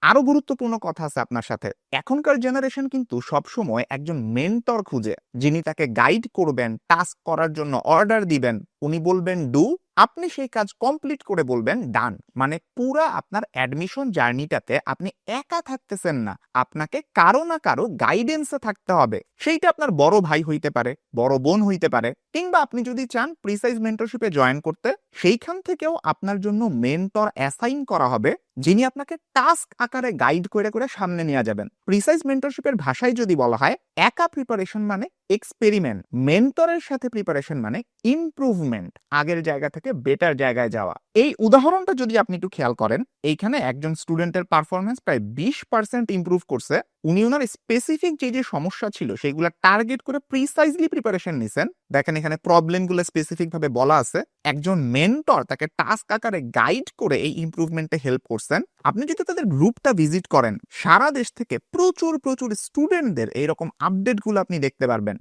আরো গুরুত্বপূর্ণ কথা আছে আপনার সাথে। এখনকার জেনারেশন কিন্তু সবসময় একজন মেন্টর খুঁজে, যিনি তাকে গাইড করবেন, টাস্ক করার জন্য অর্ডার দিবেন। উনি বলবেন ডু, আপনি সেই কাজ কমপ্লিট করে বলবেন ডান। মানে পুরা আপনার অ্যাডমিশন জার্নিটাতে আপনি একা থাকতেছেন না, আপনাকে কারো না কারো গাইডেন্সে থাকতে হবে। সেইটা আপনার বড় ভাই হইতে পারে, বড় বোন হইতে পারে, কিংবা আপনি যদি চান প্রিসাইজ মেন্টরশিপে জয়েন করতে, সেইখান থেকেও আপনার জন্য মেন্টর অ্যাসাইন করা হবে, যিনি আপনাকে টাস্ক আকারে গাইড করে করে সামনে নিয়ে যাবেন। প্রিসাইজ মেন্টরশিপের ভাষায় যদি বলা হয়, একা প্রিপারেশন মানে এক্সপেরিমেন্ট, মেন্টরের সাথে প্রিপারেশন মানে ইমপ্রুভমেন্ট, আগের জায়গা থেকে বেটার জায়গায় যাওয়া। এই উদাহরণটা যদি আপনি একটু খেয়াল করেন, এইখানে একজন স্টুডেন্টের পারফরমেন্স প্রায় 20% ইমপ্রুভ করছে। উনি ওনার স্পেসিফিক যে সমস্যা ছিল সেগুলো টার্গেট করে প্রিসাইজলি প্রিপারেশন নিছেন। দেখেন এখানে প্রবলেমগুলো স্পেসিফিক ভাবে বলা আছে। একজন মেন্টর তাকে টাস্ক আকারে গাইড করে এই ইমপ্রুভমেন্টে হেল্প করছেন। আপনি যদি তাদের গ্রুপটা ভিজিট করেন, সারা দেশ থেকে প্রচুর প্রচুর স্টুডেন্টদের এইরকম আপডেটগুলো আপনি দেখতে পারবেন।